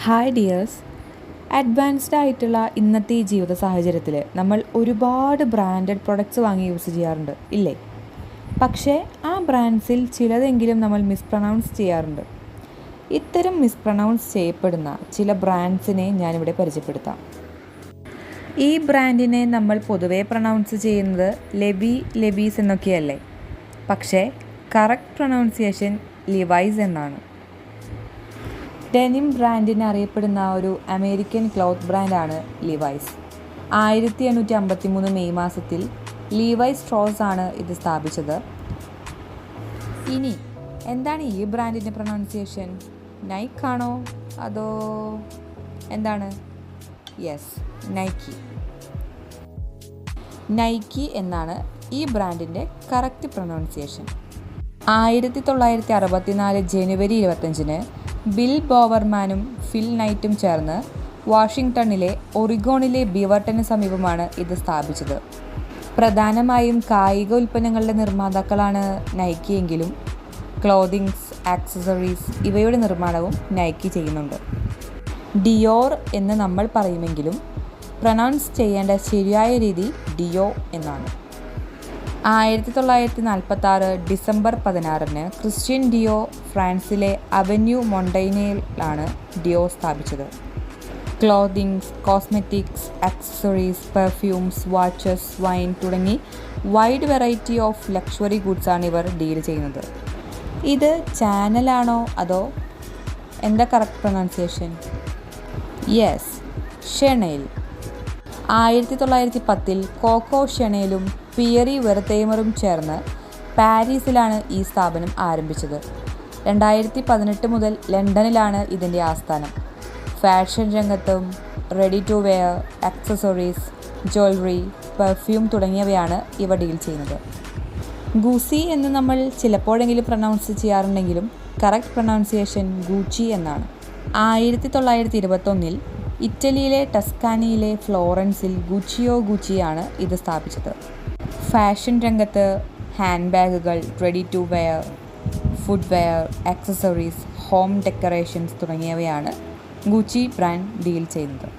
Hi dears. Advanced ആയിട്ടുള്ള ഇന്നത്തെ ഈ ജീവിത സാഹചര്യത്തിൽ നമ്മൾ ഒരുപാട് ബ്രാൻഡഡ് പ്രൊഡക്ട്സ് വാങ്ങി യൂസ് ചെയ്യാറുണ്ട് ഇല്ലേ? പക്ഷേ ആ ബ്രാൻഡ്സിൽ ചിലതെങ്കിലും നമ്മൾ മിസ്പ്രൊനൗൺസ് ചെയ്യാറുണ്ട്. ഇത്തരം മിസ്പ്രൊനൗൺസ് ചെയ്യപ്പെടുന്ന ചില ബ്രാൻഡ്സിനെ ഞാനിവിടെ പരിചയപ്പെടുത്താം. ഈ ബ്രാൻഡിനെ നമ്മൾ പൊതുവെ പ്രൊനൗൺസ് ചെയ്യുന്നത് ലെബീസ് എന്നൊക്കെയല്ലേ? പക്ഷേ കറക്റ്റ് പ്രൊനൗൺസിയേഷൻ ലിവൈസ് എന്നാണ്. ഡെനിം ബ്രാൻഡിന് അറിയപ്പെടുന്ന ഒരു അമേരിക്കൻ ക്ലോത്ത് ബ്രാൻഡാണ് ലിവൈസ്. 1853 മെയ് മാസത്തിൽ ലീവൈസ് സ്ട്രോസ് ആണ് ഇത് സ്ഥാപിച്ചത്. ഇനി എന്താണ് ഈ ബ്രാൻഡിൻ്റെ പ്രൊനൗൺസിയേഷൻ? നൈക്ക് ആണോ അതോ എന്താണ്? യെസ്, നൈക്കി എന്നാണ് ഈ ബ്രാൻഡിൻ്റെ കറക്റ്റ് പ്രൊനൗൺസിയേഷൻ. 1964 ജനുവരി 25-ന് ബിൽ ബോവർമാനും ഫിൽ നൈറ്റും ചേർന്ന് വാഷിംഗ്ടണിലെ ഒറിഗോണിലെ ബീവർട്ടന് സമീപമാണ് ഇത് സ്ഥാപിച്ചത്. പ്രധാനമായും കായിക ഉൽപ്പന്നങ്ങളുടെ നിർമ്മാതാക്കളാണ് നൈക്കി എങ്കിലും ക്ലോത്തിങ്സ്, ആക്സസറീസ് ഇവയുടെ നിർമ്മാണവും നൈക്കി ചെയ്യുന്നുണ്ട്. ഡിയോർ എന്ന് നമ്മൾ പറയുമെങ്കിലും പ്രൊനൗൺസ് ചെയ്യേണ്ട ശരിയായ രീതി ഡിയോ എന്നാണ്. 1946 ഡിസംബർ 16-ന് ക്രിസ്റ്റ്യൻ ഡിയോ ഫ്രാൻസിലെ അവന്യൂ മൊണ്ടൈനയിലാണ് ഡിയോ സ്ഥാപിച്ചത്. Clothings, cosmetics, accessories, perfumes, watches, wine തുടങ്ങി വൈഡ് വെറൈറ്റി ഓഫ് ലക്ഷറി ഗുഡ്സാണ് ഇവർ ഡീൽ ചെയ്യുന്നത്. ഇത് ചാനലാണോ അതോ എന്താ കറക്റ്റ് പ്രൊനൗൺസിയേഷൻ? Yes, Chanel. 1910-ൽ കോക്കോ ഷെനെലും പിയറി വെർത്തേമറും ചേർന്ന് പാരീസിലാണ് ഈ സ്ഥാപനം ആരംഭിച്ചത്. 2018 മുതൽ ലണ്ടനിലാണ് ഇതിൻ്റെ ആസ്ഥാനം. ഫാഷൻ രംഗത്തും ready to wear, accessories, jewellery, perfume തുടങ്ങിയവയാണ് ഇവ ഡീൽ ചെയ്യുന്നത്. ഗൂസി എന്ന് നമ്മൾ ചിലപ്പോഴെങ്കിലും പ്രൊനൗൺസ് ചെയ്യാറുണ്ടെങ്കിലും കറക്റ്റ് പ്രൊനൗൺസിയേഷൻ ഗൂച്ചി എന്നാണ്. 1921-ൽ ഇറ്റലിയിലെ ടസ്കാനിയിലെ ഫ്ലോറൻസിൽ ഗുച്ചിയാണ് ഇത് സ്ഥാപിച്ചത്. ഫാഷൻ രംഗത്ത് ഹാൻഡ് ബാഗുകൾ, ready to wear, footwear, accessories, home decorations തുടങ്ങിയവയാണ് ഗുച്ചി ബ്രാൻഡ് ഡീൽ ചെയ്യുന്നത്.